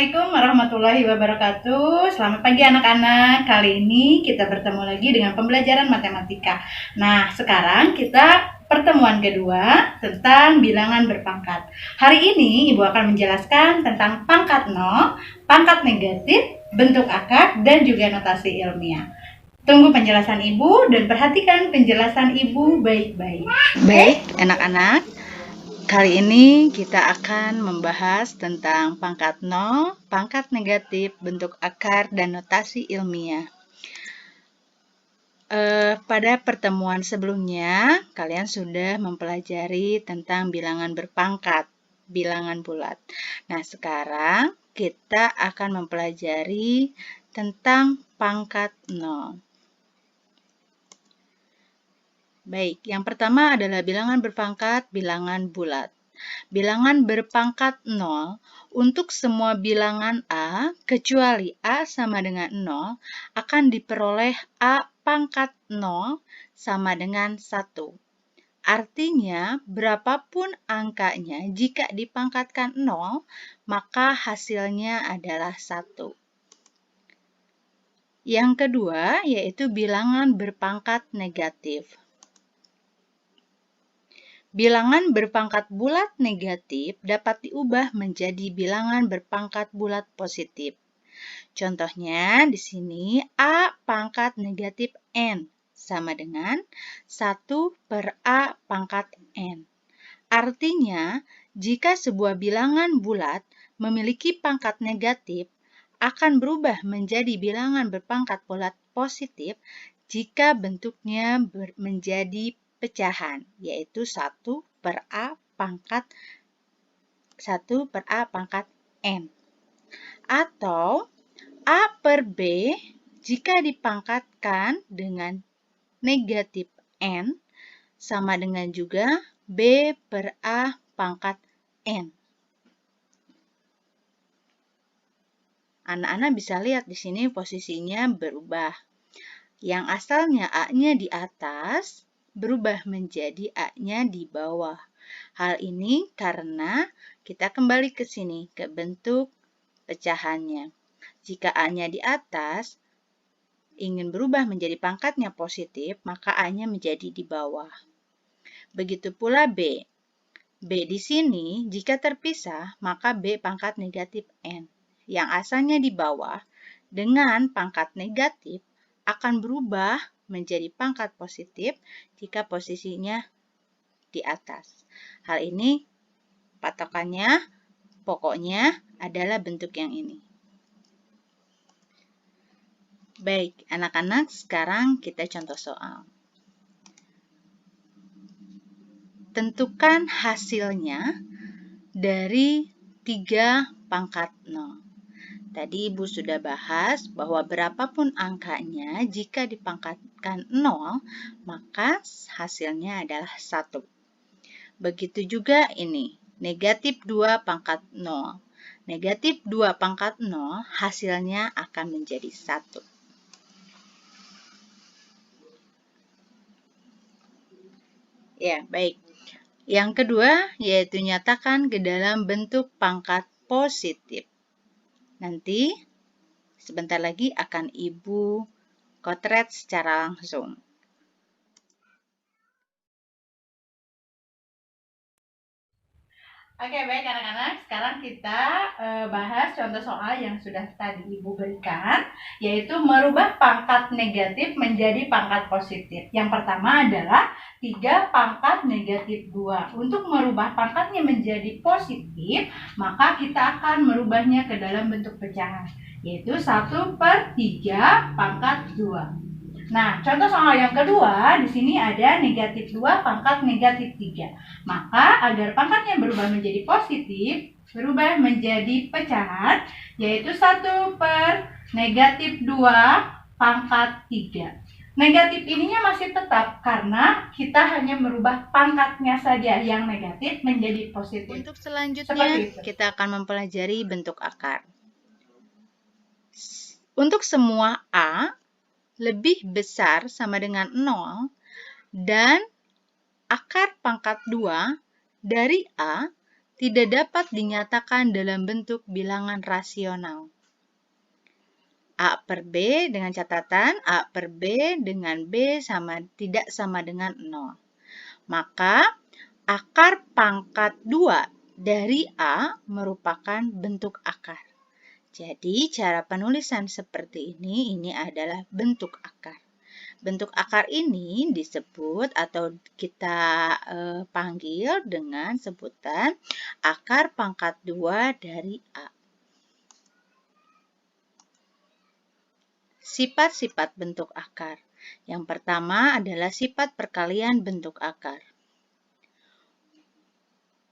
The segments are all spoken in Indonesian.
Assalamualaikum warahmatullahi wabarakatuh. Selamat pagi anak-anak. Kali ini kita bertemu lagi dengan pembelajaran matematika. Nah, sekarang kita pertemuan kedua tentang bilangan berpangkat. Hari ini Ibu akan menjelaskan tentang pangkat nol, pangkat negatif, bentuk akar, dan juga notasi ilmiah. Tunggu penjelasan Ibu dan perhatikan penjelasan Ibu baik-baik. Baik, anak-anak. Kali ini kita akan membahas tentang pangkat nol, pangkat negatif, bentuk akar, dan notasi ilmiah. Pada pertemuan sebelumnya, kalian sudah mempelajari tentang bilangan berpangkat, bilangan bulat. Nah, sekarang kita akan mempelajari tentang pangkat nol. Baik, yang pertama adalah bilangan berpangkat, bilangan bulat. Bilangan berpangkat 0 untuk semua bilangan A kecuali A sama dengan 0 akan diperoleh A pangkat 0 sama dengan 1. Artinya, berapapun angkanya jika dipangkatkan 0, maka hasilnya adalah 1. Yang kedua yaitu bilangan berpangkat negatif. Bilangan berpangkat bulat negatif dapat diubah menjadi bilangan berpangkat bulat positif. Contohnya di sini A pangkat negatif N sama dengan 1 per A pangkat N. Artinya, jika sebuah bilangan bulat memiliki pangkat negatif, akan berubah menjadi bilangan berpangkat bulat positif jika bentuknya menjadi pecahan, yaitu 1 per A pangkat N. Atau A per B jika dipangkatkan dengan negatif N sama dengan juga B per A pangkat N. Anak-anak bisa lihat di sini posisinya berubah. Yang asalnya A-nya di atas berubah menjadi A-nya di bawah. Hal ini karena kita kembali ke sini, ke bentuk pecahannya. Jika A-nya di atas, ingin berubah menjadi pangkatnya positif, maka A-nya menjadi di bawah. Begitu pula B. B di sini, jika terpisah, maka B pangkat negatif N. Yang asalnya di bawah, dengan pangkat negatif, akan berubah menjadi pangkat positif jika posisinya di atas. Hal ini patokannya pokoknya adalah bentuk yang ini. Baik, anak-anak, sekarang kita contoh soal. Tentukan hasilnya dari 3 pangkat 0. Tadi Ibu sudah bahas bahwa berapapun angkanya, jika dipangkatkan 0, maka hasilnya adalah 1. Begitu juga ini, negatif 2 pangkat 0. Negatif 2 pangkat 0, hasilnya akan menjadi 1. Ya, baik. Yang kedua, yaitu nyatakan ke dalam bentuk pangkat positif. Nanti, sebentar lagi akan Ibu kotret secara langsung. Oke, baik anak-anak. Sekarang kita bahas contoh soal yang sudah tadi Ibu berikan, yaitu merubah pangkat negatif menjadi pangkat positif. Yang pertama adalah 3 pangkat negatif 2. Untuk merubah pangkatnya menjadi positif, maka kita akan merubahnya ke dalam bentuk pecahan, yaitu 1 per 3 pangkat 2. Nah, contoh soal yang kedua, di sini ada negatif 2 pangkat negatif 3. Maka, agar pangkatnya berubah menjadi positif, berubah menjadi pecahan, yaitu 1 per negatif 2 pangkat 3. Negatif ininya masih tetap, karena kita hanya merubah pangkatnya saja yang negatif menjadi positif. Untuk selanjutnya, kita akan mempelajari bentuk akar. Untuk semua A, lebih besar sama dengan 0 dan akar pangkat 2 dari A tidak dapat dinyatakan dalam bentuk bilangan rasional. A per B dengan catatan A per B dengan B tidak sama dengan 0. Maka akar pangkat 2 dari A merupakan bentuk akar. Jadi cara penulisan seperti ini adalah bentuk akar. Bentuk akar ini disebut atau kita panggil dengan sebutan akar pangkat 2 dari A. Sifat-sifat bentuk akar. Yang pertama adalah sifat perkalian bentuk akar.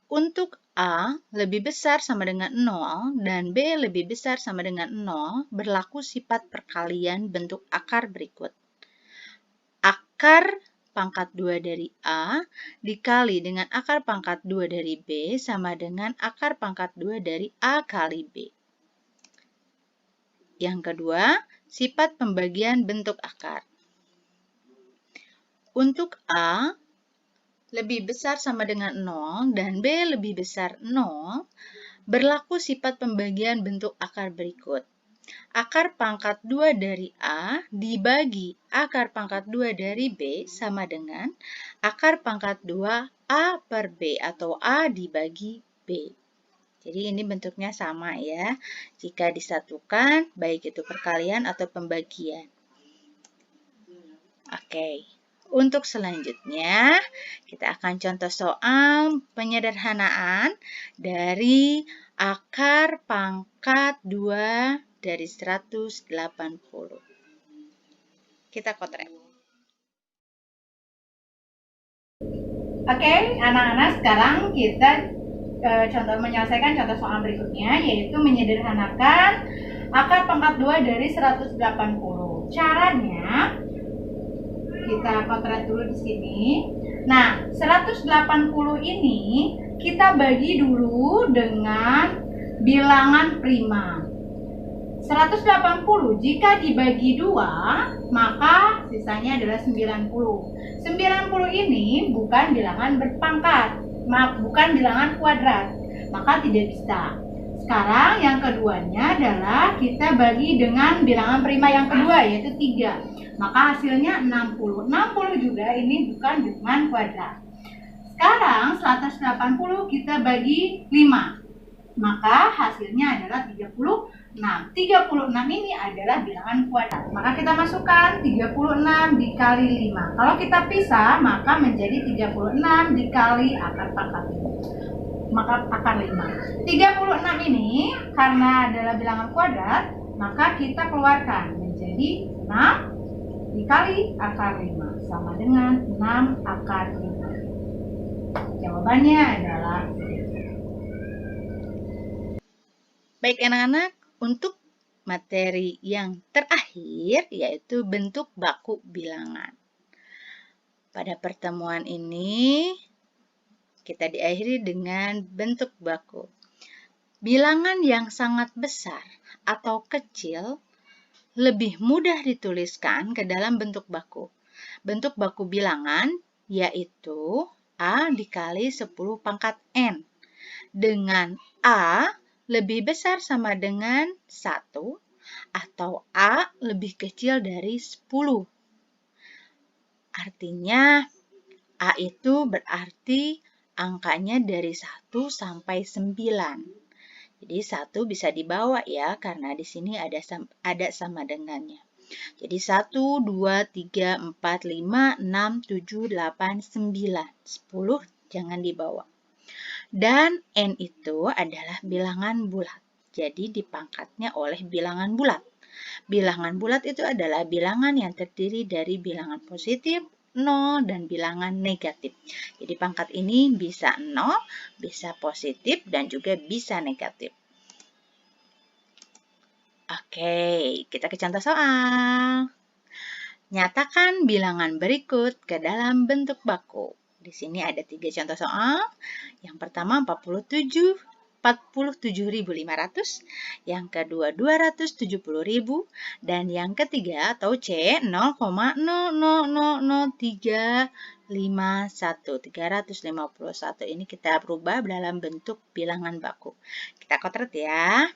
Untuk A lebih besar sama dengan 0 dan B lebih besar sama dengan 0, berlaku sifat perkalian bentuk akar berikut. Akar pangkat 2 dari A dikali dengan akar pangkat 2 dari B sama dengan akar pangkat 2 dari A kali B. Yang kedua, sifat pembagian bentuk akar. Untuk A lebih besar sama dengan 0 dan B lebih besar 0, berlaku sifat pembagian bentuk akar berikut. Akar pangkat 2 dari A dibagi akar pangkat 2 dari B sama dengan akar pangkat 2 A per B atau A dibagi B. Jadi ini bentuknya sama ya, jika disatukan baik itu perkalian atau pembagian. Oke, untuk selanjutnya kita akan contoh soal penyederhanaan dari akar pangkat 2 dari 180. Kita kotrek. Oke, anak-anak, sekarang kita menyelesaikan contoh soal berikutnya, yaitu menyederhanakan akar pangkat 2 dari 180. Caranya, kita potret dulu di sini. Nah, 180 ini kita bagi dulu dengan bilangan prima. 180 jika dibagi 2, maka sisanya adalah 90. 90 ini bukan bilangan berpangkat, bukan bilangan kuadrat, maka tidak bisa. Sekarang yang keduanya adalah kita bagi dengan bilangan prima yang kedua, yaitu 3. Maka hasilnya 60. 60 juga ini bukan bilangan kuadrat. Sekarang 180 kita bagi 5. Maka hasilnya adalah 36. 36 ini adalah bilangan kuadrat. Maka kita masukkan 36 dikali 5. Kalau kita pisah, maka menjadi 36 dikali akar pangkat 5. Maka akar 5. 36 ini karena adalah bilangan kuadrat, maka kita keluarkan menjadi 6 dikali akar 5 sama dengan 6 akar 5. Jawabannya adalah baik anak-anak, untuk materi yang terakhir yaitu bentuk baku bilangan. Pada pertemuan ini kita diakhiri dengan bentuk baku. Bilangan yang sangat besar atau kecil lebih mudah dituliskan ke dalam bentuk baku. Bentuk baku bilangan yaitu A dikali 10 pangkat N dengan A lebih besar sama dengan 1 atau A lebih kecil dari 10. Artinya A itu berarti angkanya dari 1 sampai 9. Jadi 1 bisa dibawa ya, karena di sini ada sama dengannya. Jadi 1, 2, 3, 4, 5, 6, 7, 8, 9. 10 jangan dibawa. Dan N itu adalah bilangan bulat. Jadi dipangkatnya oleh bilangan bulat. Bilangan bulat itu adalah bilangan yang terdiri dari bilangan positif, 0, dan bilangan negatif. Jadi pangkat ini bisa 0, bisa positif, dan juga bisa negatif. Oke, kita ke contoh soal. Nyatakan bilangan berikut ke dalam bentuk baku. Di sini ada 3 contoh soal. Yang pertama 47 47.500, yang kedua 270.000, dan yang ketiga atau C 0,0000351. Ini kita berubah dalam bentuk bilangan baku. Kita kotet ya.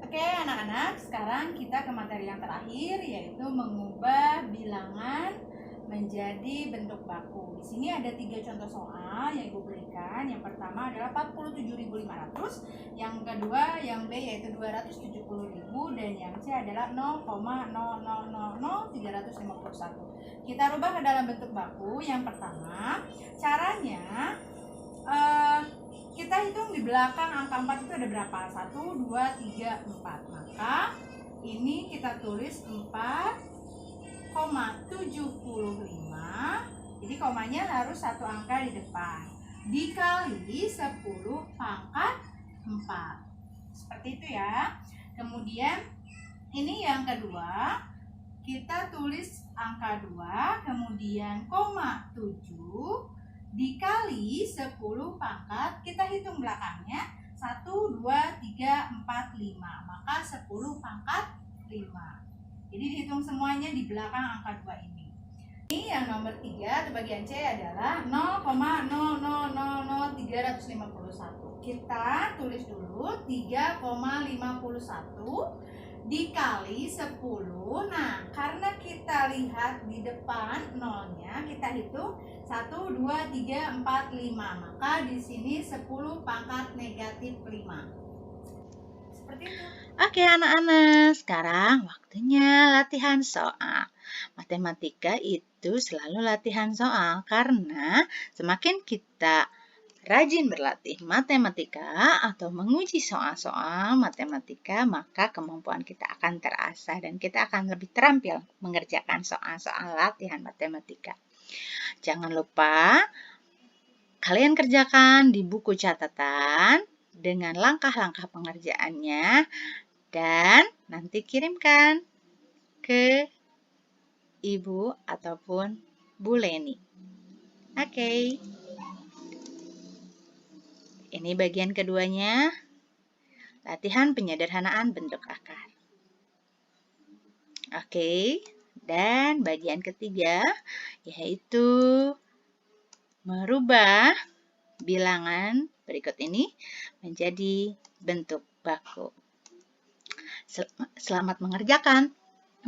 Oke anak-anak, sekarang kita ke materi yang terakhir, yaitu mengubah bilangan menjadi bentuk baku. Di sini ada 3 contoh soal yang Ibu berikan. Yang pertama adalah 47.500, yang kedua yang B yaitu 270.000, dan yang C adalah 0,0000351. Kita rubah ke dalam bentuk baku. Yang pertama, caranya kita hitung di belakang angka 4 itu ada berapa? 1, 2, 3, 4. Maka ini kita tulis 4,75. Jadi komanya harus satu angka di depan. Dikali 10 pangkat 4. Seperti itu ya. Kemudian ini yang kedua. Kita tulis angka 2, kemudian koma 7 dikali 10 pangkat, kita hitung belakangnya 1, 2, 3, 4, 5. Maka 10 pangkat 5. Jadi dihitung semuanya di belakang angka 2 ini. Ini yang nomor 3 atau bagian C adalah 0,000351. Kita tulis dulu 3,51 dikali 10. Nah, karena kita lihat di depan nolnya, kita hitung 1, 2, 3, 4, 5. Maka di sini 10 pangkat negatif 5. Seperti itu. Oke anak-anak, sekarang waktunya latihan soal. Matematika itu selalu latihan soal karena semakin kita rajin berlatih matematika atau menguji soal-soal matematika, maka kemampuan kita akan terasah dan kita akan lebih terampil mengerjakan soal-soal latihan matematika. Jangan lupa kalian kerjakan di buku catatan dengan langkah-langkah pengerjaannya dan nanti kirimkan ke Ibu ataupun Bu Leni. Oke. Ini bagian keduanya, latihan penyederhanaan bentuk akar. Oke, dan bagian ketiga yaitu merubah bilangan berikut ini menjadi bentuk baku. Selamat mengerjakan,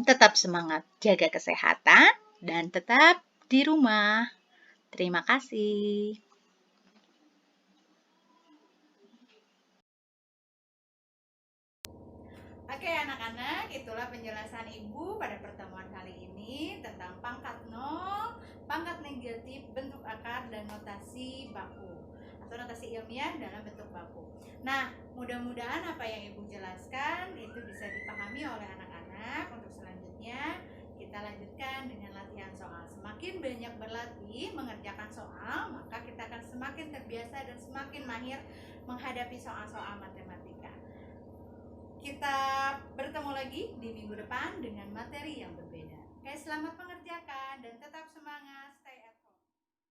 tetap semangat, jaga kesehatan, dan tetap di rumah. Terima kasih. Oke anak-anak, itulah penjelasan Ibu pada pertemuan kali ini tentang pangkat nol, pangkat negatif, bentuk akar, dan notasi baku atau notasi ilmiah dalam bentuk baku. Nah, mudah-mudahan apa yang Ibu jelaskan itu bisa dipahami oleh anak-anak. Untuk selanjutnya kita lanjutkan dengan latihan soal. Semakin banyak berlatih mengerjakan soal, maka kita akan semakin terbiasa dan semakin mahir menghadapi soal-soal matematika. Kita bertemu lagi di minggu depan dengan materi yang berbeda. Oke, selamat mengerjakan dan tetap semangat.